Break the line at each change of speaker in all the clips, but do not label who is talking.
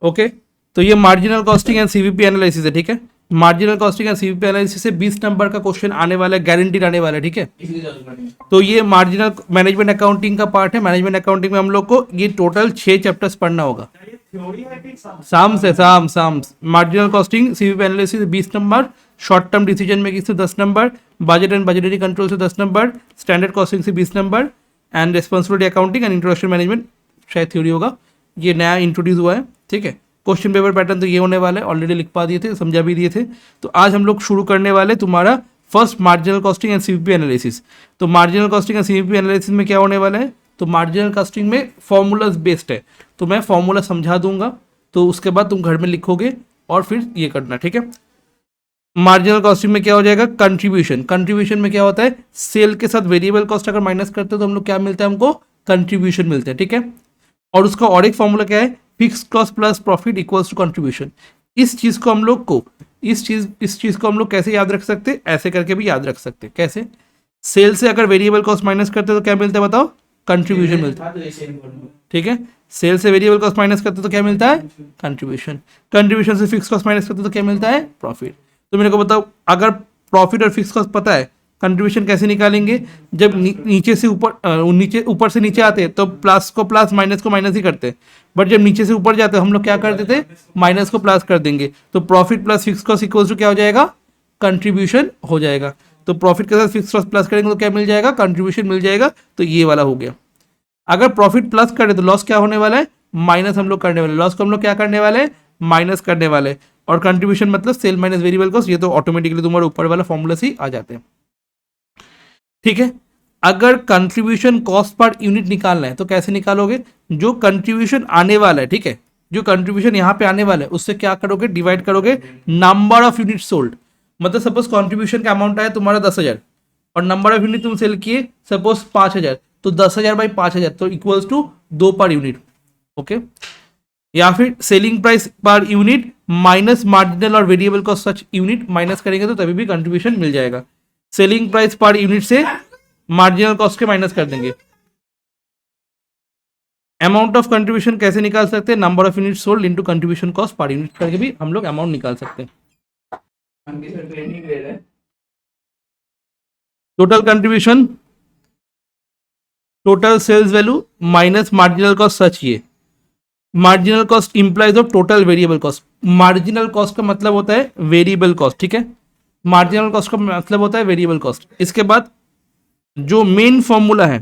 Okay, तो ये marginal costing and CVP analysis है, ठीक है। Marginal costing and CVP analysis से 20 नंबर का क्वेश्चन आने वाला है, गारंटीड आने वाला है, ठीक है। तो ये मार्जिनल मैनेजमेंट अकाउंटिंग का पार्ट है। मैनेजमेंट अकाउंटिंग में हम लोग को ये टोटल 6 चैप्टर्स पढ़ना होगा। Sums marginal costing CVP analysis 20 number, short term decision making से 10 number, budget and budgetary control से 10 नंबर, स्टैंडर्ड कॉस्टिंग से 20 number, and responsibility accounting and introduction management शायद थ्योरी होगा, ये नया इंट्रोड्यूस हुआ है, ठीक है। क्वेश्चन पेपर पैटर्न तो ये होने वाला है, ऑलरेडी लिख पा दिए थे, समझा भी दिए थे। तो आज हम लोग शुरू करने वाले तुम्हारा first marginal costing and CVP analysis. तो marginal costing and CVP analysis में क्या होने वाला है, तो मार्जिनल कॉस्टिंग में फॉर्मूलाज बेस्ड है, तो मैं फॉर्मूला समझा दूंगा, तो उसके बाद तुम घर में लिखोगे और फिर ये करना, ठीक है। मार्जिनल कॉस्टिंग में क्या हो जाएगा, कंट्रीब्यूशन। कंट्रीब्यूशन में क्या होता है, सेल के साथ वेरिएबल कॉस्ट अगर माइनस करते हो तो हम लोग क्या मिलता है, हमको कंट्रीब्यूशन मिलता है, ठीक है। और उसका और एक फॉर्मूला क्या है, fix cost plus profit equals to contribution. इस चीज को हम लोग को इस चीज को हम लोग कैसे याद रख सकते हैं, ऐसे करके भी याद रख सकते हैं। कैसे, सेल से अगर वेरिएबल कॉस्ट माइनस करते तो क्या मिलता है बताओ, कंट्रीब्यूशन मिलता है, ठीक है। सेल से वेरिएबल कॉस्ट माइनस करते तो क्या मिलता है, कंट्रीब्यूशन। कंट्रीब्यूशन से फिक्स कॉस्ट माइनस करते तो क्या मिलता है, प्रॉफिट। तो मेरे को बताओ, अगर प्रॉफिट और फिक्स कॉस्ट पता है, कंट्रीब्यूशन कैसे निकालेंगे, जब नीचे से ऊपर से नीचे आते हैं तो प्लस को प्लस माइनस को माइनस ही करते हैं, बट जब नीचे से ऊपर जाते हैं हम लोग क्या करते थे, माइनस को प्लस कर देंगे। तो profit plus fix cost equals to क्या हो जाएगा, कंट्रीब्यूशन हो जाएगा। तो प्रॉफिट के साथ फिक्स कॉस्ट प्लस करेंगे तो क्या मिल जाएगा, कंट्रीब्यूशन मिल जाएगा। तो ये वाला हो गया। अगर प्रॉफिट प्लस करें तो लॉस क्या होने वाला है, माइनस हम लोग करने वाले, लॉस को हम लोग क्या करने वाले, माइनस करने वाले। और कंट्रीब्यूशन मतलब सेल माइनस वेरिएबल कॉस्ट, ये तो ऑटोमेटिकली तुम्हारे ऊपर वाला फॉर्मूला से ही आ जाते हैं, ठीक है। अगर कंट्रीब्यूशन कॉस्ट पर यूनिट निकालना है तो कैसे निकालोगे, जो कंट्रीब्यूशन आने वाला है, ठीक है, जो कंट्रीब्यूशन यहाँ पे आने वाला है उससे क्या करोगे, डिवाइड करोगे नंबर ऑफ यूनिट सोल्ड। मतलब सपोज कंट्रीब्यूशन का अमाउंट आया तुम्हारा 10,000 और नंबर ऑफ यूनिट तुम सेल किए सपोज 5,000, तो 10,000 बाई 5,000 तो equals to 2 per unit, okay. या फिर selling price per unit minus marginal और variable cost such unit minus करेंगे तो तभी भी कंट्रीब्यूशन मिल जाएगा। सेलिंग प्राइस पर यूनिट से मार्जिनल कॉस्ट के माइनस कर देंगे। अमाउंट ऑफ कंट्रीब्यूशन कैसे निकाल सकते हैं, number of unit sold into contribution cost per unit करके भी हम लोग अमाउंट निकाल सकते हैं। Total contribution, total sales value minus marginal cost such, ये marginal cost implies of total variable cost. Marginal cost का मतलब होता है वेरिएबल कॉस्ट, ठीक है। मार्जिनल कॉस्ट का मतलब होता है वेरिएबल कॉस्ट। इसके बाद जो मेन फॉर्मूला है,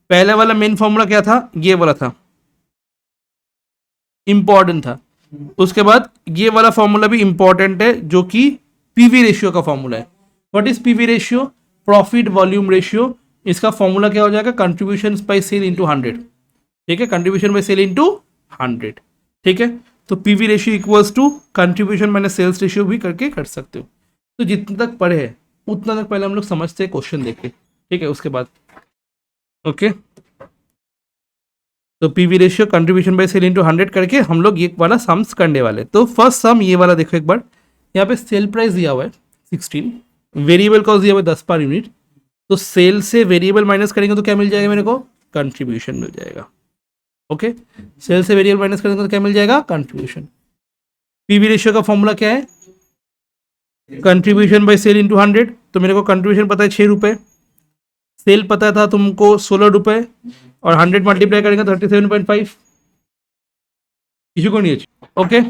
पहले वाला मेन फॉर्मूला क्या था, ये वाला था, इंपॉर्टेंट था। उसके बाद ये वाला फॉर्मूला भी इंपॉर्टेंट है, जो कि पीवी रेशियो का फॉर्मूला है। What is PV ratio, profit volume ratio. इसका फॉर्मूला क्या हो जाएगा, कंट्रीब्यूशन बाई सेल इंटू 100, ठीक है, कंट्रीब्यूशन बाई सेल इंटू 100, ठीक है। तो PV ratio equals to contribution minus sales ratio भी करके कर सकते हो। तो जितना तक पढ़े हैं उतना तक पहले हम लोग समझते हैं क्वेश्चन देख के, ठीक है, उसके बाद ओके। तो PV ratio contribution by sale into 100 करके हम लोग ये वाला सम्स करने वाले। तो फर्स्ट सम ये वाला देखो एक बार, यहाँ पे सेल प्राइस दिया हुआ है 16, वेरिएबल कॉस्ट दिया हुआ है 10 पर यूनिट। तो सेल से वेरिएबल माइनस करेंगे तो क्या मिल जाएगा मेरे को, कंट्रीब्यूशन मिल जाएगा, ओके। सेल से वेरिएबल माइनस करेंगे तो क्या मिल जाएगा, कंट्रीब्यूशन। पीवी रेशियो का फॉर्मूला क्या है, कंट्रीब्यूशन बाय सेल इंटू 100। तो मेरे को कंट्रीब्यूशन पता है 6 रुपये, सेल पता था तुमको 16 रुपये, और 100 मल्टीप्लाई करेंगे 37.5, इशू को नहीं है, ओके,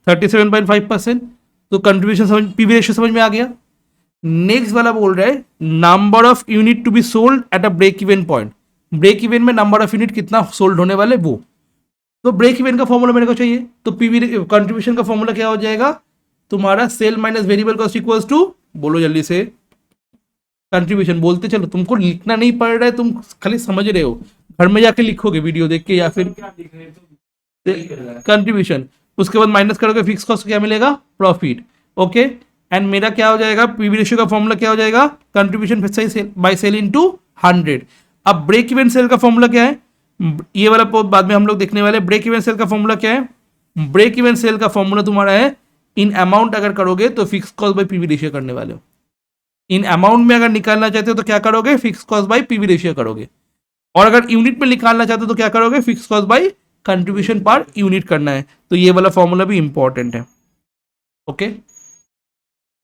37.5%। तो कंट्रीब्यूशन समझ, पीवी रेशियो समझ में आ गया। नेक्स्ट वाला बोल रहा है number of unit to be sold at a break even point. Break even में नंबर ऑफ यूनिट कितना सोल्ड होने वाले वो। तो ब्रेक इवन का फॉर्मूला मेरे को चाहिए, तो पीवी कंट्रीब्यूशन का फॉर्मूला क्या हो जाएगा तुम्हारा, sale minus variable cost equals to, बोलो जल्दी से, कंट्रीब्यूशन बोलते चलो, तुमको लिखना नहीं पड़ रहा है, तुम खाली समझ रहे हो, घर में जाके लिखोगे वीडियो देख के या फिर कंट्रीब्यूशन। उसके बाद माइनस करोगे फिक्स कॉस्ट, क्या मिलेगा, प्रॉफिट, ओके। एंड मेरा क्या हो जाएगा, पीवी रेशियो का फॉर्मूला क्या हो जाएगा, कंट्रीब्यूशन बाय सेल इनटू 100। अब ब्रेक इवन सेल का फॉर्मूला क्या है, ये वाला बाद में हम लोग देखने वाले। ब्रेक इवन सेल का फॉर्मूला क्या है, ब्रेक इवन सेल का फॉर्मूला तुम्हारा है इन अमाउंट अगर करोगे तो fix cost by PV ratio करने वाले हो। इन अमाउंट में अगर निकालना चाहते हो तो क्या करोगे, fix cost by PV ratio करोगे। और अगर यूनिट में निकालना चाहते हो तो क्या करोगे, fix cost by contribution per unit करना है, तो ये वाला फॉर्मूला भी इंपॉर्टेंट है। ओके,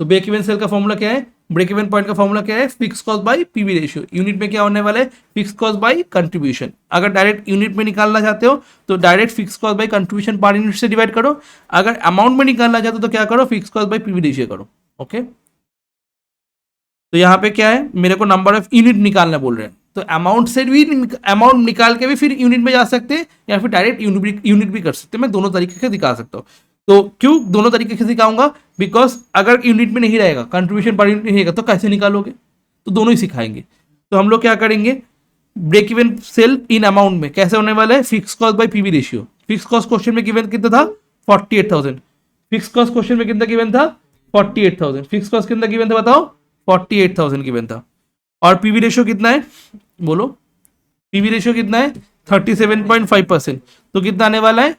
तो ब्रेक इवन सेल का फॉर्मूला क्या है, ब्रेक इवन पॉइंट का फॉर्मूला क्या है, fix cost by PV ratio. Unit में क्या होने वाला है, फिक्स कॉस्ट बाय कंट्रीब्यूशन। अगर डायरेक्ट यूनिट में निकालना चाहते हो तो direct fix cost by contribution per unit से डिवाइड करो, अगर अमाउंट में निकालना चाहते हो तो क्या करो, fix cost by PV ratio करो। ओके, तो यहाँ पे क्या है, मेरे को नंबर ऑफ यूनिट निकालना बोल रहे हैं, तो अमाउंट से भी अमाउंट निकाल के भी फिर यूनिट में जा सकते हैं, या फिर डायरेक्ट यूनिट भी कर सकते हैं। मैं दोनों तरीके से दिखा सकता हूँ। तो क्यों दोनों तरीके से दिखाऊंगा, बिकॉज अगर यूनिट में नहीं रहेगा, कंट्रीब्यूशन पर यूनिट नहीं रहेगा, तो कैसे निकालोगे, तो दोनों ही सिखाएंगे। तो हम लोग क्या करेंगे, break even sale in amount में कैसे होने वाला है, fix cost by PV ratio. Fix cost question में गिवन कितना था, 48,000। फिक्स कॉस्ट क्वेश्चन में कितना गिवन था, 48,000। फिक्स कॉस्ट कितना गिवन था बताओ, 48,000 गिवन था। और पीवी रेशियो कितना है, बोलो, पीवी रेशियो कितना है, 37.5%। तो कितना आने वाला है,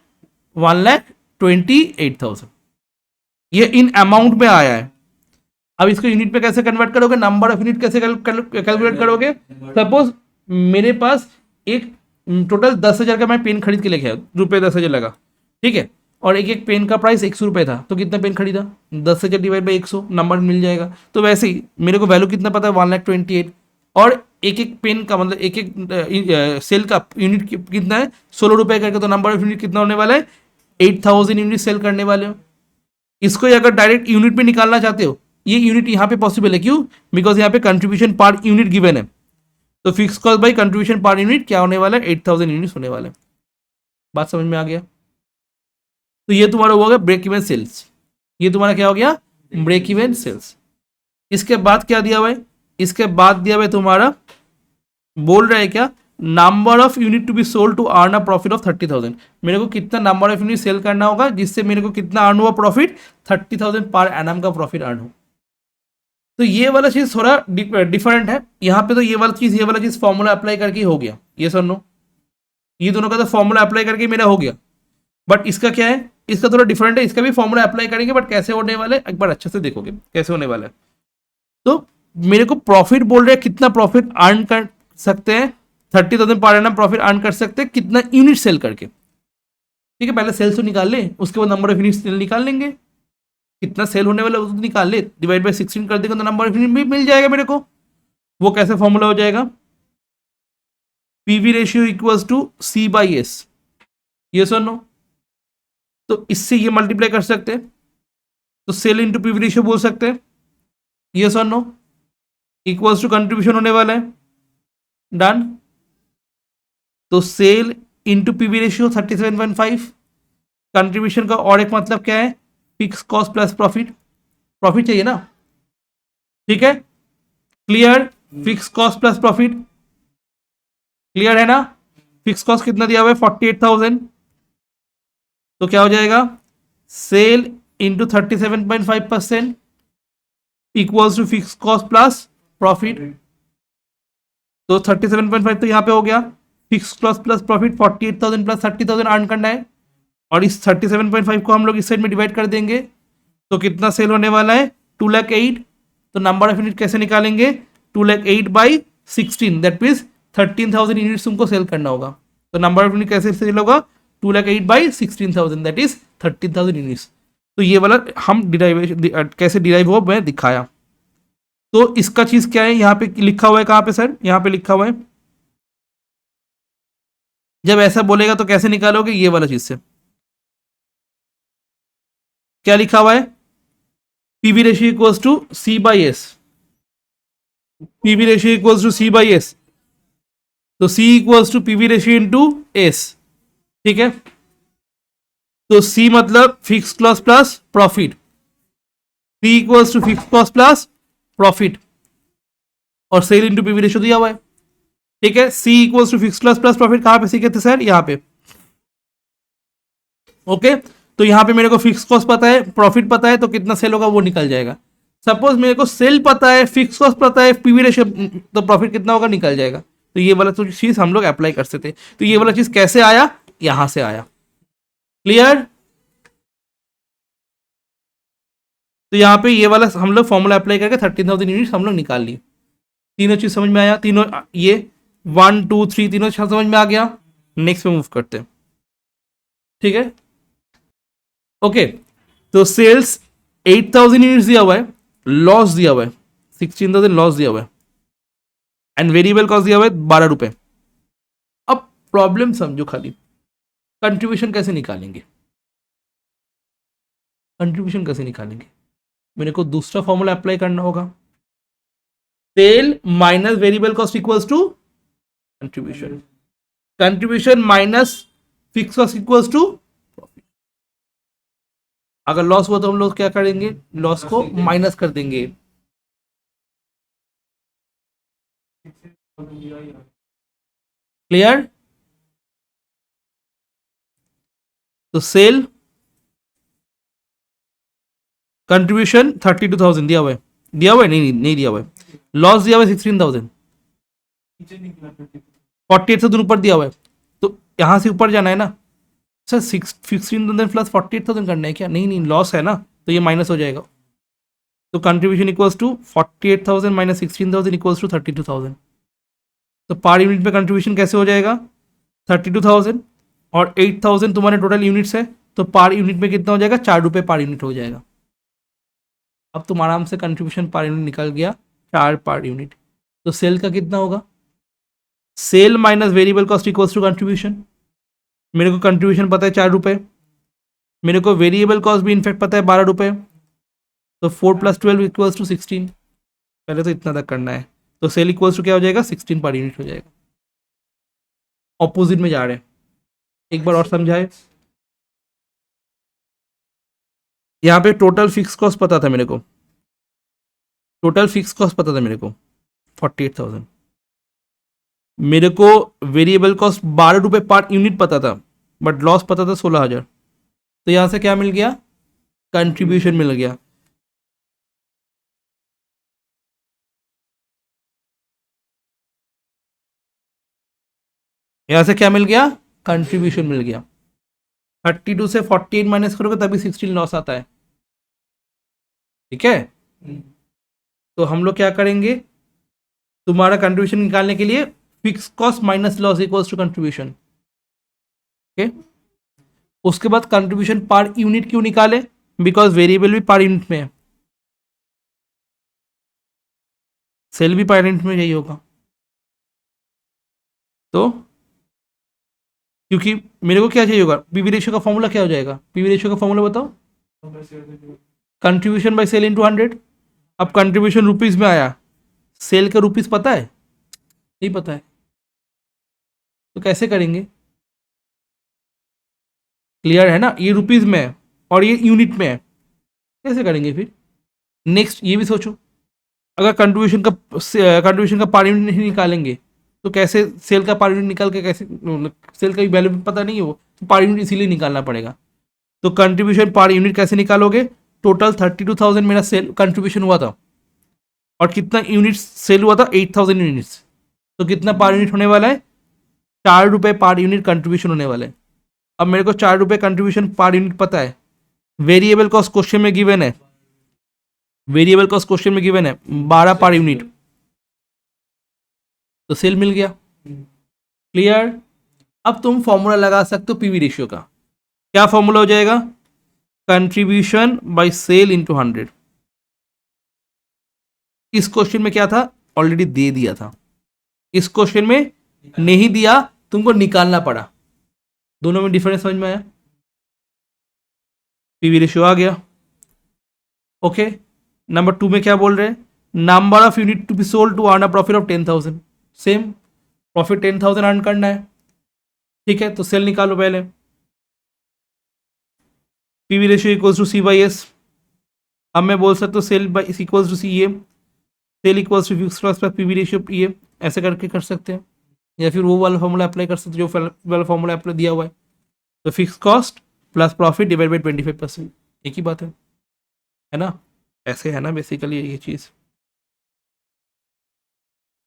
1,28,000। ये इन अमाउंट में आया है। अब इसको यूनिट में कैसे कन्वर्ट करोगे, नंबर ऑफ यूनिट कैसे कैलकुलेट करोगे। सपोज मेरे पास एक टोटल 10,000 का मैं पेन खरीद के लेके आया, रुपये 10,000 लगा, ठीक है, और एक एक पेन का प्राइस 100 रुपये था, तो कितना पेन खरीदा, 10,000 डिवाइड बाई 100, नंबर मिल जाएगा। तो वैसे ही मेरे को वैल्यू कितना पता है, 1,28,000। और एक एक पेन का मतलब एक एक सेल का यूनिट कितना है, 16 रुपये करके, तो नंबर ऑफ यूनिट कितना होने वाला है, 8,000 यूनिट सेल करने वाले हो। इसको अगर डायरेक्ट यूनिट में निकालना चाहते हो, ये यूनिट यहाँ पे पॉसिबल है, क्यों, बिकॉज यहाँ पे कंट्रीब्यूशन पर यूनिट गिवन है। तो fix cost by contribution per unit क्या होने वाला है, 8,000 यूनिट होने वाले। बात समझ में आ गया। तो ये तुम्हारा हो गया ब्रेक इवन सेल्स, ये तुम्हारा क्या हो गया, ब्रेक इवन सेल्स। इसके बाद क्या दिया हुआ है, इसके बाद दिया हुआ है तुम्हारा, बोल रहा है क्या, number of unit to be sold to earn a profit of 30,000। मेरे को कितना नंबर ऑफ यूनिट सेल करना होगा जिससे मेरे को कितना अर्न हुआ प्रॉफिट, 30,000 पर एनम का प्रॉफिट अर्न हो। तो ये वाला चीज थोड़ा डिफरेंट है यहाँ पे। तो ये वाला चीज फॉर्मूला अप्लाई करके हो गया, ये सर नो, ये दोनों का तो फॉर्मूला अप्लाई करके मेरा हो गया। बट इसका क्या है, इसका थोड़ा डिफरेंट है, इसका भी फॉर्मूला अप्लाई करेंगे, बट कैसे होने वाले एक बार अच्छे से देखोगे कैसे होने वाला है। तो मेरे को प्रॉफिट बोल रहे हैं, कितना प्रॉफिट अर्न कर सकते हैं, 30,000 पर एनम प्रॉफिट अर्न कर सकते हैं, कितना यूनिट सेल करके। ठीक है, पहले सेल्स तो निकाल ले, उसके बाद नंबर ऑफ यूनिट सेल निकाल लेंगे, कितना सेल होने वाला है उसको निकाल ले, डिवाइड बाय 16 कर देंगे तो नंबर ऑफ यूनिट भी मिल जाएगा मेरे को। वो कैसे फॉर्मूला हो जाएगा, PV ratio equals to C by S, ये सर नो। तो इससे ये मल्टीप्लाई कर सकते हैं, तो सेल इंटू पीवी रेशियो बोल सकते हैं, ये सर नो, इक्वल्स टू कंट्रीब्यूशन होने वाला है, डन। तो sale into PV ratio 37.5, contribution का और एक मतलब क्या है, fix cost plus profit, profit चाहिए ना, ठीक है, clear, fix cost plus profit, clear है ना। फिक्स कॉस्ट कितना दिया हुआ है, 48,000, तो क्या हो जाएगा, sale into 37.5% equals to fix cost plus profit. तो 37.5 तो यहाँ पे हो गया, fix cost plus profit 48,000 plus 30,000 earn करना है, और इस 37.5 को हम लोग इस साइड में डिवाइड कर देंगे, तो कितना सेल होने वाला है, 2,08,000। तो नंबर ऑफ यूनिट कैसे निकालेंगे, 2,08,000 बाई 16, दैट मीन्स 13,000 यूनिट्स तुमको सेल करना होगा। तो नंबर ऑफ यूनिट कैसे सेल होगा, 2,08,000 बाई 16,000, दैट इज 13,000 यूनिट्स। तो ये वाला हम डिराइवेशन कैसे डिराइव हो मैं दिखाया। तो इसका चीज क्या है, यहाँ पे लिखा हुआ है, कहाँ पे सर, यहाँ पे लिखा हुआ है। जब ऐसा बोलेगा तो कैसे निकालोगे, ये वाला चीज से, क्या लिखा हुआ है, PV ratio equals to C by S, PV ratio equals to C by S. तो C equals to PV ratio into S, ठीक है। तो सी मतलब fix cost plus profit, C equals to fix cost plus profit, और sale into PV ratio दिया हुआ है, ठीक है। C equals to fix cost plus profit कहां पे सीखे थे सर, यहां पे, ओके। तो यहां पे मेरे को फिक्स कॉस्ट पता है, प्रॉफिट पता है, तो कितना सेल होगा वो निकल जाएगा। सपोज मेरे को सेल पता है, फिक्स कॉस्ट पता है, पीवी रेशियो, तो प्रॉफिट कितना होगा निकल जाएगा। तो ये वाला तो चीज हम लोग अप्लाई कर सकते हैं। तो ये वाला चीज कैसे आया, यहां से आया, क्लियर। तो यहाँ पे ये वाला हम लोग फॉर्मूला अप्लाई करके 13,000 यूनिट्स हम लोग निकाल लिए। तीनों चीज समझ में आया, तीनों ये 1 2 3 तीनों समझ में आ गया। नेक्स्ट पे मूव करते हैं। ठीक है, ओके। तो सेल्स 8,000 यूनिट्स दिया हुआ है, लॉस दिया हुआ है 16,000 लॉस दिया हुआ है, एंड वेरिएबल कॉस्ट दिया हुआ है 12 रुपए। अब प्रॉब्लम समझो, खाली कंट्रीब्यूशन कैसे निकालेंगे, कंट्रीब्यूशन कैसे निकालेंगे, मेरे को दूसरा फॉर्मूला अप्लाई करना होगा, sale minus variable cost equals to contribution, contribution minus fix cost equals to profit. अगर लॉस हुआ तो हम लोग क्या करेंगे, लॉस को माइनस कर देंगे। क्लियर? तो सेल कंट्रीब्यूशन 32,000 दिया हुआ है, दिया हुआ है नहीं दिया हुआ है, लॉस दिया हुआ है 16,000, 48 से ऊपर दिया हुआ है, तो यहां से ऊपर जाना है ना सर, 16,000 प्लस 48,000 करना है क्या, नहीं लॉस है ना, तो ये माइनस हो जाएगा। तो contribution equals to 48,000 minus 16,000 equals to 32,000। तो पर यूनिट में कंट्रीब्यूशन कैसे हो जाएगा, 32,000 और 8,000 तुम्हारे टोटल यूनिट्स है, तो पर यूनिट में कितना हो जाएगा, 4 रुपये पर यूनिट हो जाएगा। अब तुम आराम से कंट्रीब्यूशन पर यूनिट निकल गया 4 पर यूनिट। तो सेल का कितना होगा, sale minus variable cost equals to contribution. मेरे को कंट्रीब्यूशन पता है 4 रुपये, मेरे को वेरिएबल कॉस्ट भी इनफैक्ट पता है 12 रुपये, तो 4 + 12 इक्वल्स टू 16। पहले तो इतना तक करना है, तो सेल इक्वल्स टू क्या हो जाएगा, 16 पर यूनिट हो जाएगा। ऑपोजिट में जा रहे हैं, एक बार और समझाए। यहाँ पे टोटल फिक्स कॉस्ट पता था मेरे को, टोटल फिक्स कॉस्ट पता था मेरे को 48,000, मेरे को वेरिएबल कॉस्ट 12 रुपये पर यूनिट पता था, बट लॉस पता था 16,000। तो यहां से क्या मिल गया, कंट्रीब्यूशन मिल गया। यहां से क्या मिल गया, कंट्रीब्यूशन मिल गया। 32 से 48 माइनस करोगे तभी 16 लॉस आता है, ठीक है। तो हम लोग क्या करेंगे, तुम्हारा कंट्रीब्यूशन निकालने के लिए fix cost minus loss equals to contribution, okay. उसके बाद कंट्रीब्यूशन पर यूनिट क्यों निकाले, बिकॉज वेरिएबल भी पर यूनिट में है, सेल भी पर यूनिट में यही होगा। तो क्योंकि मेरे को क्या चाहिए होगा, पीवी रेशियो का फॉर्मूला क्या हो जाएगा, पीवी रेशियो का फॉर्मूला बताओ, कंट्रीब्यूशन बाय सेल इंटू 100। अब कंट्रीब्यूशन रुपीज में आया, सेल का रुपीज पता है, नहीं पता है, तो कैसे करेंगे, क्लियर है ना, ये रुपीज में है और ये यूनिट में है, कैसे करेंगे फिर। नेक्स्ट ये भी सोचो, अगर कंट्रीब्यूशन का पर यूनिट नहीं निकालेंगे तो कैसे सेल का पर यूनिट निकाल के, कैसे सेल का वैल्यू पता नहीं है वो, तो पर यूनिट इसीलिए निकालना पड़ेगा। तो कंट्रीब्यूशन पर यूनिट कैसे निकालोगे, टोटल 32,000 मेरा सेल कंट्रीब्यूशन हुआ था और कितना यूनिट सेल हुआ था, 8,000 यूनिट्स, तो कितना पर यूनिट होने वाला है, 4 रुपये पर यूनिट कंट्रीब्यूशन होने वाला है। अब मेरे को 4 रुपये कंट्रीब्यूशन पर यूनिट पता है, वेरिएबल कॉस्ट क्वेश्चन में गिवन है, वेरिएबल कॉस्ट क्वेश्चन में गिवन है 12 पर यूनिट, तो सेल मिल गया। क्लियर? अब तुम फॉर्मूला लगा सकते हो पीवी रेशियो का, क्या फॉर्मूला हो जाएगा, कंट्रीब्यूशन बाय सेल इंटू 100। इस क्वेश्चन में क्या था, ऑलरेडी दे दिया था, इस क्वेश्चन में नहीं दिया, तुमको निकालना पड़ा। दोनों में डिफरेंस समझ में आया, पीवी रेशियो आ गया, ओके। नंबर 2 में क्या बोल रहे हैं, number of unit to be sold to earn a profit of 10,000, same profit 10,000 earn करना है, ठीक है। तो सेल निकालो पहले, PV ratio equals to C by S. अब मैं बोल सकता हूँ sale by equals to C A, sale equals to fix cost plus PV ratio ये, ऐसे करके कर सकते हैं, या फिर वो वाला फॉर्मूला अप्लाई कर सकते हैं जो वाला फॉर्मूला अप्लाई दिया हुआ है। तो fix cost plus profit divide by 25%, एक ही बात है ना, ऐसे है ना बेसिकली ये चीज़।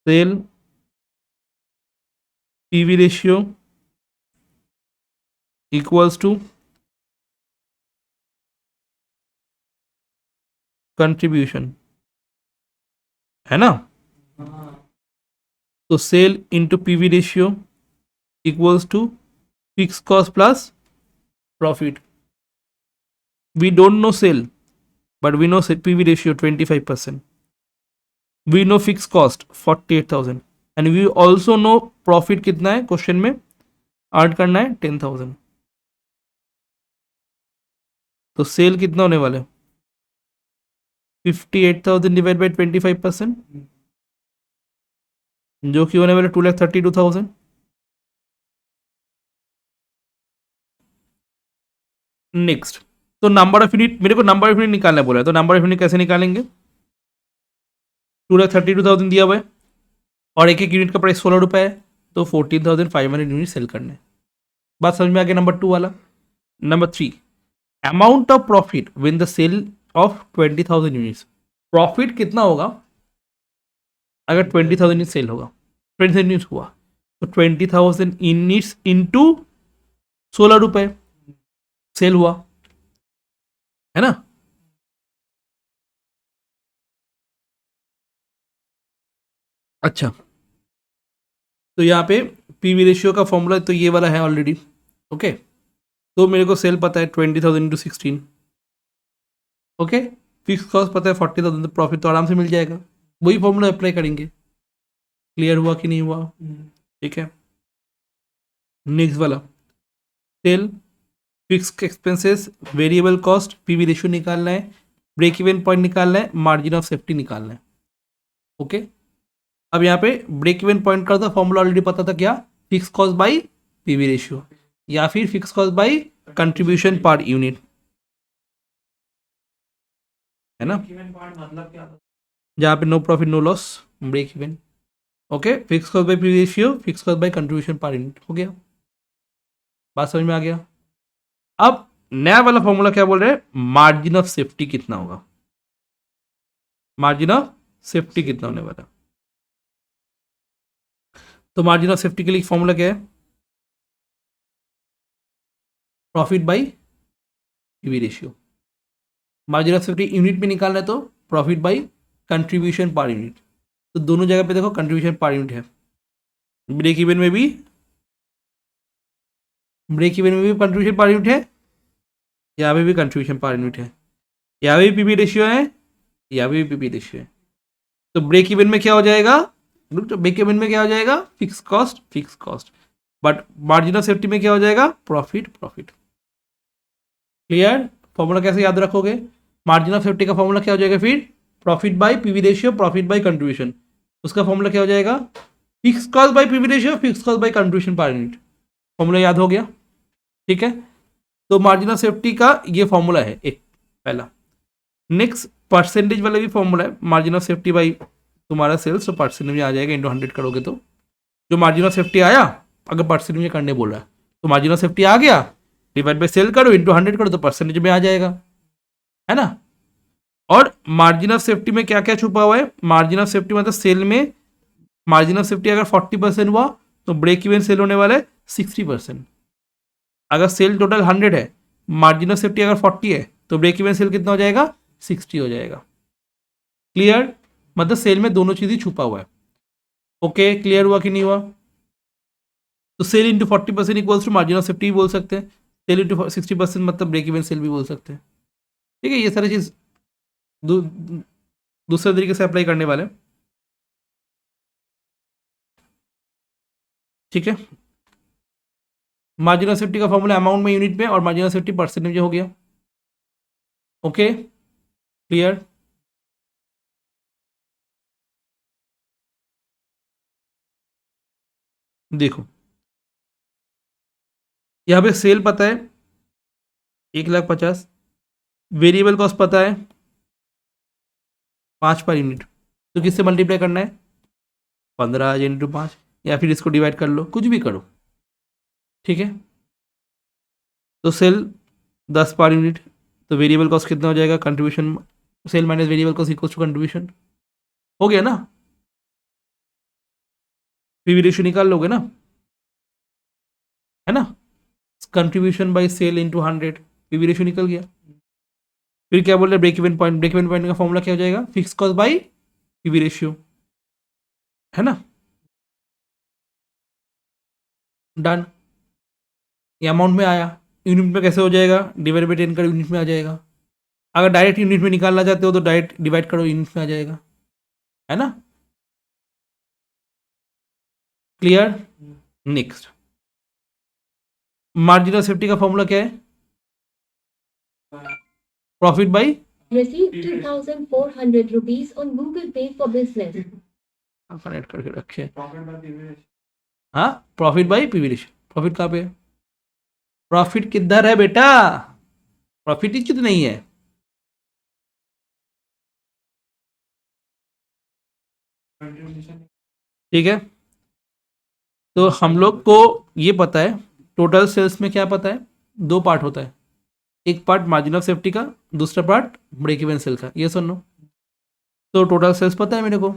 Sale PV ratio equals to contribution, है ना। तो sale into PV ratio equals to fix cost plus profit, we don't know sale but we know PV ratio 25%, we know fix cost 48,000 and we also know profit कितना है question में earn करना है 10,000। तो cell कितना होने वाला है 58,000 डिवाइड बाई 25%, जो कि होने वाले 2,32,000। नेक्स्ट, तो नंबर ऑफ यूनिट, मेरे को नंबर ऑफ यूनिट निकालना बोला है, तो नंबर ऑफ यूनिट कैसे निकालेंगे, 2,32,000 दिया हुआ है और एक एक यूनिट का प्राइस 16 रुपये है, तो 14,500 यूनिट सेल करने। बात समझ में आ गया नंबर 2 वाला। Number 3, amount of profit when the sale of 20,000 units. Profit कितना होगा अगर 20,000 यूनिट सेल होगा, 20,000 यूनिट्स हुआ तो 20,000 यूनिट्स इंटू 16 रुपये सेल हुआ, है ना। अच्छा, तो यहाँ पे पीवी रेशियो का फॉर्मूला तो ये वाला है ऑलरेडी, ओके। तो मेरे को सेल पता है 20,000 इंटू 16, ओके। फिक्स कॉस्ट पता है 40,000, तो प्रॉफिट तो आराम से मिल जाएगा, वही फॉर्मूला अप्लाई करेंगे। क्लियर हुआ कि नहीं हुआ, ठीक है। नेक्स्ट वाला, sale, fix expenses, variable cost, PV ratio निकालना है, ब्रेक इवन पॉइंट निकालना है, मार्जिन ऑफ सेफ्टी निकालना है, ओके। अब यहाँ पे ब्रेक इवन पॉइंट का था फॉर्मूला ऑलरेडी पता था, क्या, fix cost by PV ratio या फिर fix cost by contribution per unit, है ना। जहाँ पे no profit no loss, break even, okay. Fix cost by PV ratio, fix cost by contribution per unit, हो गया। बात समझ में आ गया। अब नया वाला फॉर्मूला क्या बोल रहे हैं, मार्जिन ऑफ सेफ्टी कितना होगा, मार्जिन ऑफ सेफ्टी कितना होने वाला। तो मार्जिन ऑफ सेफ्टी के लिए फॉर्मूला क्या है, profit by PV ratio. Margin of safety unit में निकालना है तो profit by contribution per unit. तो दोनों जगह पे देखो कंट्रीब्यूशन पर यूनिट है, ब्रेक इवन में भी, ब्रेक इवन में भी कंट्रीब्यूशन पर यूनिट है, यहाँ पे भी कंट्रीब्यूशन पर यूनिट है, यहाँ पे भी पीवी रेशियो है, यहाँ पे भी पीवी रेशियो है। तो ब्रेक इवन में क्या हो जाएगा, तो ब्रेक इवन में क्या हो जाएगा, fix cost, but margin of safety में क्या हो जाएगा, प्रॉफिट। क्लियर। फॉर्मूला कैसे याद रखोगे, मार्जिन ऑफ सेफ्टी का फॉर्मूला क्या हो जाएगा फिर, profit by PV ratio, profit by contribution. उसका फॉर्मूला क्या हो जाएगा, fix cost by PV ratio, fix cost by contribution per unit. Formula याद हो गया, ठीक है। तो मार्जिन ऑफ सेफ्टी का ये फॉर्मूला है एक पहला। नेक्स्ट परसेंटेज वाला भी फॉर्मूला है, मार्जिन ऑफ सेफ्टी बाई तुम्हारा सेल्स, तो परसेंटेज में आ जाएगा, इंटू 100 करोगे तो जो मार्जिन ऑफ सेफ्टी आया, अगर परसेंटेज में करने बोल रहा है तो मार्जिन ऑफ सेफ्टी आ गया, डिवाइड बाई सेल करो, इंटू 100 करो, तो परसेंटेज में आ जाएगा, है ना। और मार्जिन ऑफ सेफ्टी में क्या क्या छुपा हुआ है, मार्जिन ऑफ सेफ्टी मतलब सेल में मार्जिन ऑफ सेफ्टी अगर 40% हुआ तो ब्रेक इवन सेल होने वाला है 60%। अगर सेल टोटल 100 है, मार्जिन ऑफ सेफ्टी अगर 40 है, तो ब्रेक इवन सेल कितना हो जाएगा, 60 हो जाएगा। क्लियर, मतलब सेल में दोनों चीज़ ही छुपा हुआ है, ओके। क्लियर हुआ कि नहीं हुआ। तो sale into 40% equals to margin of safety भी बोल सकते हैं, सेल इंटू 60% मतलब ब्रेक इवन सेल भी बोल सकते हैं, ठीक है। ये सारी चीज़ दूसरे तरीके से अप्लाई करने वाले, ठीक है। मार्जिन ऑफ सेफ्टी का फॉर्मूला अमाउंट में यूनिट में, और मार्जिन ऑफ सेफ्टी परसेंटेज हो गया, ओके। क्लियर। देखो यहाँ पे सेल पता है 1,50,000, वेरिएबल कॉस्ट पता है 5 पर यूनिट, तो किससे मल्टीप्लाई करना है, 15 इंटू 5, या फिर इसको डिवाइड कर लो, कुछ भी करो, ठीक है। तो सेल 10 पर यूनिट, तो वेरिएबल कॉस्ट कितना हो जाएगा, contribution, sale minus variable cost equals to contribution, हो गया ना। पीवी रेशियो निकाल लोगे ना, है ना। Contribution by sale into 100, PV ratio निकल गया। फिर क्या बोल रहे, break even point, break even point का फॉर्मूला क्या हो जाएगा, fix cost by PV ratio, है ना। डन, ये अमाउंट में आया, यूनिट में कैसे हो जाएगा, डिवाइड बाई 10 करो यूनिट में आ जाएगा। अगर डायरेक्ट यूनिट में निकालना चाहते हो तो डायरेक्ट डिवाइड करो यूनिट में आ जाएगा, है ना। Clear. Next, margin of safety का फॉर्मूला क्या है, profit by
Received 2,400 rupees on Google Pay for business.
Connect करके रखे, हाँ profit by PV ratio. Profit कहाँ पे है, प्रॉफिट किधर है बेटा, प्रॉफिट ही कितना नहीं है। ठीक है, तो हम लोग को ये पता है टोटल सेल्स में क्या पता है, दो पार्ट होता है, एक पार्ट मार्जिन ऑफ सेफ्टी का, दूसरा पार्ट ब्रेक इवन सेल का, ये सुनो। तो टोटल सेल्स पता है मेरे को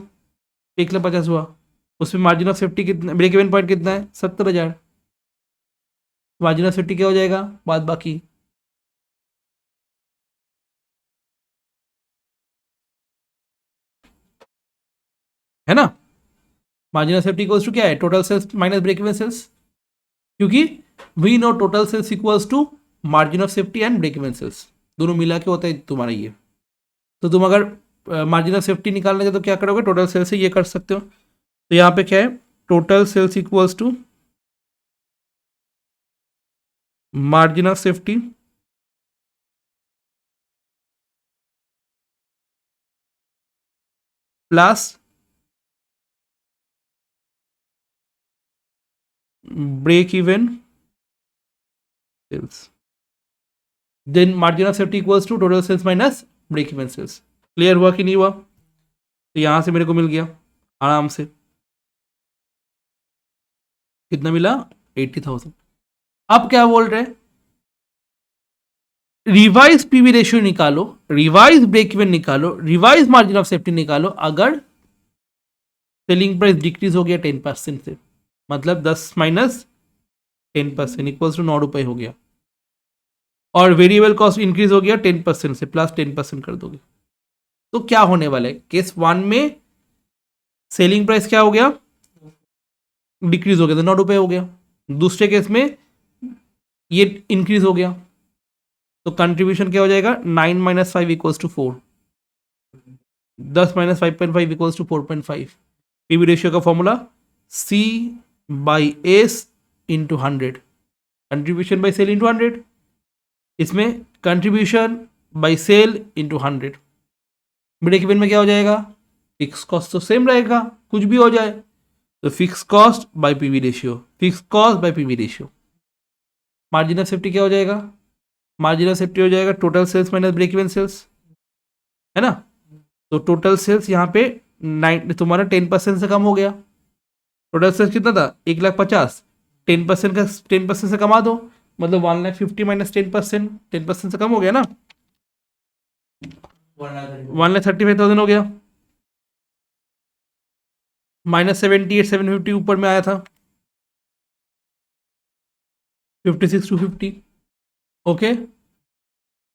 1,50,000 हुआ, उसमें मार्जिन ऑफ सेफ्टी कितना, ब्रेक इवन पॉइंट कितना है 70,000, मार्जिन ऑफ सेफ्टी क्या हो जाएगा, बाद बाकी। है ना, margin of safety equals to क्या है, total sales minus break even sales, क्योंकि we know total sales equals to margin of safety and break even sales, दोनों मिला के होता है तुम्हारा ये। तो तुम अगर मार्जिन ऑफ सेफ्टी निकालने के तो क्या करोगे, टोटल सेल्स से ये कर सकते हो। तो यहाँ पे क्या है, total sales equals to margin of safety plus break even sales, then margin of safety equals to total sales minus break even sales. Clear हुआ कि नहीं हुआ, तो यहां से मेरे को मिल गया आराम से, कितना मिला 80,000। अब क्या बोल रहे हैं, रिवाइज पीवी रेशियो निकालो, रिवाइज ब्रेक इवन निकालो, रिवाइज मार्जिन ऑफ सेफ्टी निकालो अगर सेलिंग प्राइस डिक्रीज हो गया 10% से, मतलब 10 माइनस 10% इक्वल्स टू 9 रुपए हो गया, और वेरिएबल कॉस्ट इंक्रीज हो गया 10% से, प्लस 10% कर दोगे तो क्या होने वाला है, केस 1 में सेलिंग प्राइस क्या हो गया, डिक्रीज हो गया तो 9 रुपए हो गया, दूसरे केस में ये इंक्रीज हो गया, तो कंट्रीब्यूशन क्या हो जाएगा, 9 minus 5 equals to 4, 10 minus 5.5 equals to 4.5। PV ratio का formula C by S into 100, contribution by sale into 100, इसमें contribution by sale into 100। Break even में क्या हो जाएगा, फिक्स कॉस्ट तो सेम रहेगा कुछ भी हो जाए, तो fix cost by PV ratio, fix cost by PV ratio. Margin of safety क्या हो जाएगा, मार्जिन ऑफ सेफ्टी हो जाएगा total sales minus break even sales, है ना। तो टोटल सेल्स यहाँ पे 9 तुम्हारा 10% से कम हो गया, टोटल सेल्स कितना था 1,50,000, 10% का 10% से कमा दो, मतलब 1,50,000 माइनस 10%, 10% से कम हो गया ना, 1,35,000 हो गया, माइनस 78,750 ऊपर में आया था, 56,250। ओके,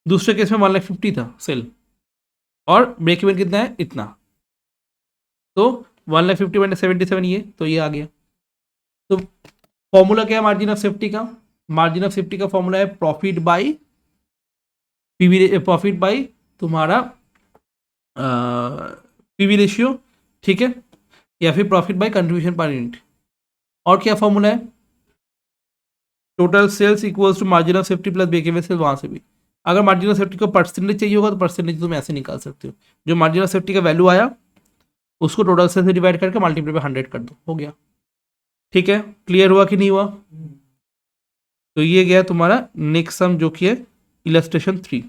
दूसरे केस में 1,50,000 था सेल, और ब्रेक इवन कितना है इतना, तो 1,50,000 माइनस 77 ये, तो ये आ गया। तो फॉर्मूला क्या है मार्जिन ऑफ सेफ्टी का, मार्जिन ऑफ सेफ्टी का फॉर्मूला है profit by PV, profit by तुम्हारा पीवी रेशियो, ठीक है, या फिर profit by contribution per unit. और क्या फॉर्मूला है, total sales equals to margin of safety plus break even sales, वहां से भी अगर मार्जिन ऑफ सेफ्टी को परसेंटेज चाहिए होगा तो परसेंटेज तुम ऐसे निकाल सकते हो, जो मार्जिन ऑफ सेफ्टी का वैल्यू आया उसको टोटल सेल्स से डिवाइड करके मल्टीप्लाई पे 100 कर दो, हो गया। ठीक है, क्लियर हुआ कि नहीं हुआ, तो ये गया तुम्हारा नेक्स्ट सम जो कि है illustration 3।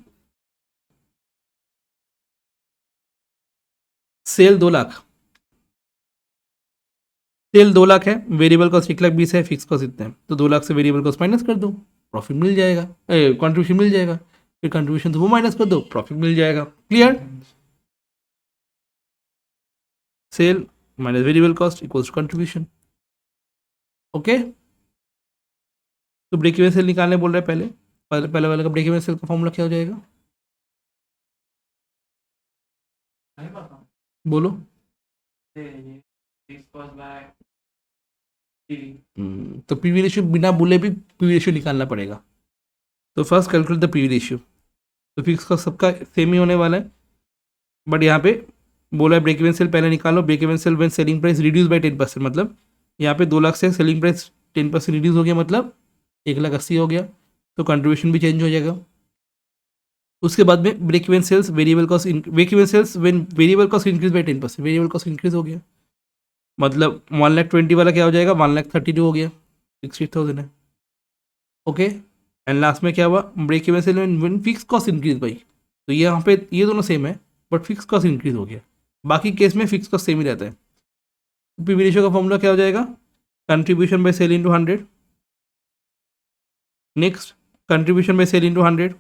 Sale 2 lakh, sale 2 lakh है, वेरिएबल कॉस्ट 1,20,000 है, फिक्स कॉस्ट इतना है, तो 2 लाख से वेरिएबल कॉस्ट माइनस कर दो, प्रॉफिट मिल जाएगा, कंट्रीब्यूशन मिल जाएगा, फिर कंट्रीब्यूशन तो वो माइनस कर दो, प्रॉफिट मिल जाएगा। Clear, sale minus variable cost equals to contribution. Okay, तो ब्रेक इवन सेल निकालने बोल रहे हैं, पहले पहले पहले वाले का ब्रेक इवन सेल का फॉर्मूला क्या हो जाएगा, बोलो। तो पीवी रेशियो बिना बोले भी पीवी रेशियो निकालना पड़ेगा, तो first calculate the PV ratio. तो फिक्स कॉस्ट सबका सेम ही होने वाला है, बट यहाँ पे बोला है ब्रेक इवन सेल पहले निकालो। Break even sale when selling price reduce by 10%, मतलब यहाँ पे 2 लाख से सेलिंग प्राइस 10% रिड्यूस हो गया, मतलब 1,80,000 हो गया, तो कंट्रीब्यूशन भी चेंज हो जाएगा। उसके बाद में break even sales variable cost, break even sales when variable cost increase by 10%, variable cost increase हो गया, मतलब 1,20,000 वाला क्या हो जाएगा, 1,32,000 हो गया, 60,000 है। ओके, एंड लास्ट में क्या हुआ, break even sale when fix cost increase by, तो यहाँ पे ये दोनों सेम है बट फिक्स कॉस्ट इंक्रीज हो गया, बाकी केस में फिक्स कॉस्ट सेम ही रहता है। पीवी रेशियो का फॉर्मूला क्या हो जाएगा, contribution by sale into 100, next contribution by sale into 100,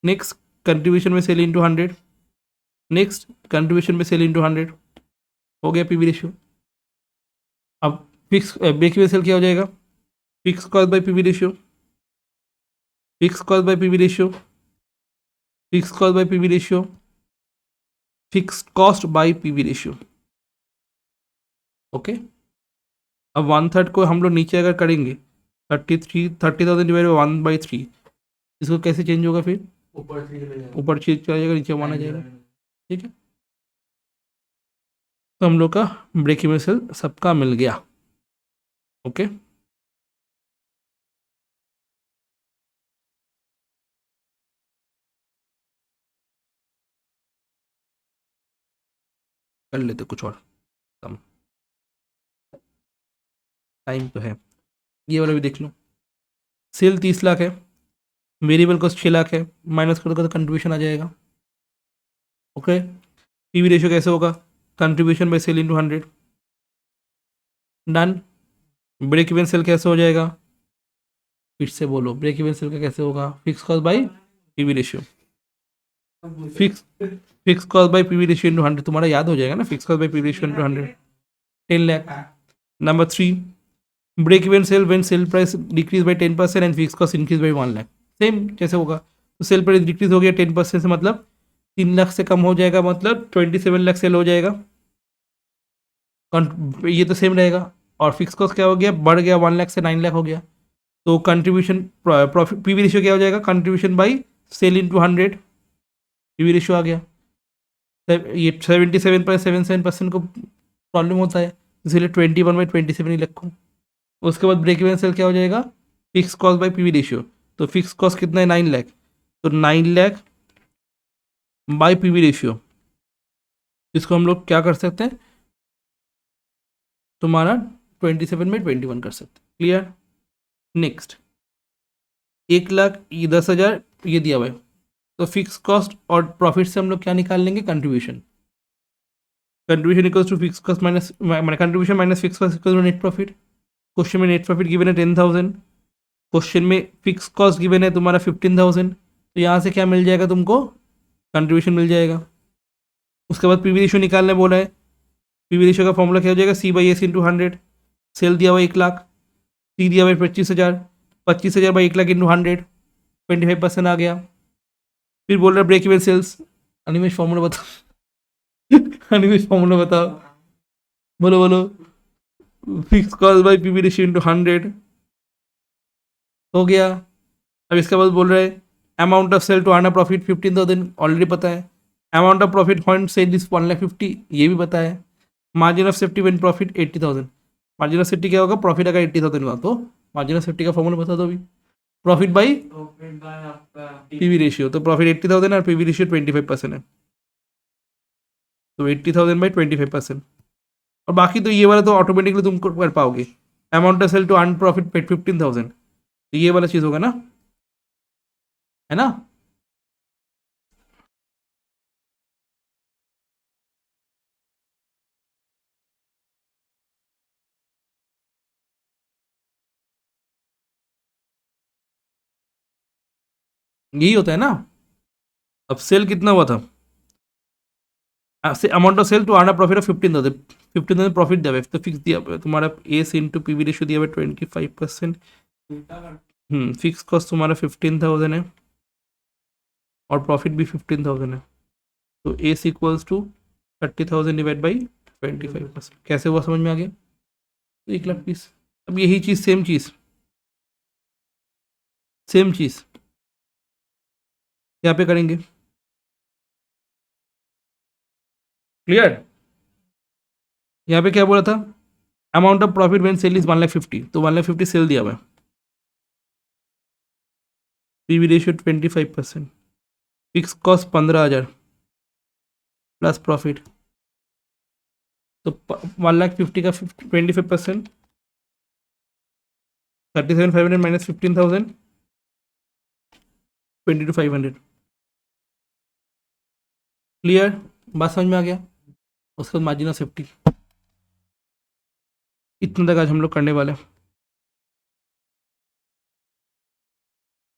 next contribution by sale into 100, next contribution by sale into 100, हो गया पीवी रेशियो। अब फिक्स ब्रेक इवन सेल क्या हो जाएगा, fix cost by PV ratio, fix cost by PV ratio, fix cost by PV ratio, fix cost by PV ratio. Okay, अब 1/3 को हम लोग नीचे अगर करेंगे 30,000 डिवाइड बाई 1/3, इसको कैसे चेंज होगा, फिर ऊपर चीज चला जाएगा, नीचे माना जाएगा। ठीक है, तो हम लोग का ब्रेक इवन सेल सबका मिल गया। ओके, कर लेते कुछ और, कम टाइम तो है। ये वाला भी देख लो, सेल 30 लाख है, वेरिएबल कॉस्ट 6 लाख है, माइनस कर दो तो कंट्रीब्यूशन आ जाएगा। ओके, पीवी रेशियो कैसे होगा, contribution by sale into 100, done. Break even sale कैसे हो जाएगा, फिर से बोलो, ब्रेक इवन सेल का कैसे होगा, fix cost by PV ratio, fix cost by PV ratio into 100, तुम्हारा याद हो जाएगा ना, fix cost by PV ratio into 100, 10 lakh. Number 3, break even sale when sale price decrease by 10% and fix cost increase by 1 lakh, same जैसे होगा। तो cell price decrease हो गया 10% से, मतलब 3 लाख से कम हो जाएगा, मतलब 27 लाख सेल हो जाएगा, ये तो सेम रहेगा। और फिक्स कॉस्ट क्या हो गया, बढ़ गया, 1 लाख से 9 लाख हो गया, तो कंट्रीब्यूशन प्रॉफिट पीवी रेशियो क्या हो जाएगा, contribution by sale into 100, PV ratio आ गया। ये 77.77% को प्रॉब्लम होता है, इसलिए 21/27 ही रखूँ। उसके बाद ब्रेक इवन सेल क्या हो जाएगा, fix cost by PV ratio, तो फिक्स कॉस्ट कितना है, 9 लाख, तो 9 लाख बाय पीवी रेशियो, इसको हम लोग क्या कर सकते हैं, तुम्हारा 27/21 कर सकते हैं। क्लियर, नेक्स्ट 1 लाख, ये 10,000 ये दिया हुआ है, तो फिक्स कॉस्ट और प्रॉफिट से हम लोग क्या निकाल लेंगे, contribution. Contribution equals to fix cost minus, contribution minus fix cost equals to net profit. Question में नेट प्रॉफिट गिवन है 10,000, क्वेश्चन में फिक्स कॉस्ट गिवन है तुम्हारा 15,000, तो यहाँ से क्या मिल जाएगा तुमको, कंट्रीब्यूशन मिल जाएगा। उसके बाद पीवी रेशियो निकालने बोला है, पीवी रेशियो का फॉर्मूला क्या हो जाएगा, C/S इंटू 100, सेल दिया हुआ 1 लाख, सी दिया हुआ 25,000, 25,000 बाई 1 लाख इंटू 100, 25% आ गया। फिर बोल रहा है break even sales, Animesh formula बताओ अनिमेश फॉर्मूला बताओ, बोलो बोलो, fix cost by PV ratio into 100 हो गया। अब इसके बाद बोल रहे हैं amount of sale to earn a profit 15,000, already पता है। Amount of profit point sale is 1,50,000, ये भी पता है। Margin of safety when profit 80,000, margin of safety क्या होगा, प्रॉफिट अगर 80,000 हुआ तो मार्जिन ऑफ सेफ्टी का फॉर्मूला बता दो अभी, प्रॉफिट बाई पीवी रेशियो, तो प्रॉफिट 80,000 और पीवी रेशियो 25% है, तो 80,000 बाई 25%। और बाकी तो ये वाला तो ऑटोमेटिकली तुम कर पाओगे, amount of sale to earn profit 15,000, तो ये वाला चीज़ होगा ना, है ना। यही होता है ना। अब सेल कितना हुआ था, amount of sale to earn a profit of 15,000, 15,000 profit दिया हुआ है, तो फिक्स दिया हुआ है तुम्हारा एस इंटू पीवी रेशियो दिया हुआ है 25%, फिक्स कॉस्ट तुम्हारा 15,000 है और प्रॉफिट भी 15,000 है, तो S equals to 30,000 divide by 25%। कैसे हुआ समझ में आ गया, 1 लाख 20। अब यही चीज़ सेम चीज़ सेम चीज़ यहाँ पे करेंगे। क्लियर? यहाँ पे क्या बोला था, amount of profit when sale is 1,50,000, तो 1,50,000 सेल दिया हुआ है, PV ratio 25%, fix cost 15,000 plus profit, तो 1,50,000 का 25%, 37,500 माइनस 15,000, 22,500। क्लियर? बात समझ में आ गया? उसके बाद मार्जिन ऑफ सेफ्टी। इतना तक आज हम लोग करने वाले हैं।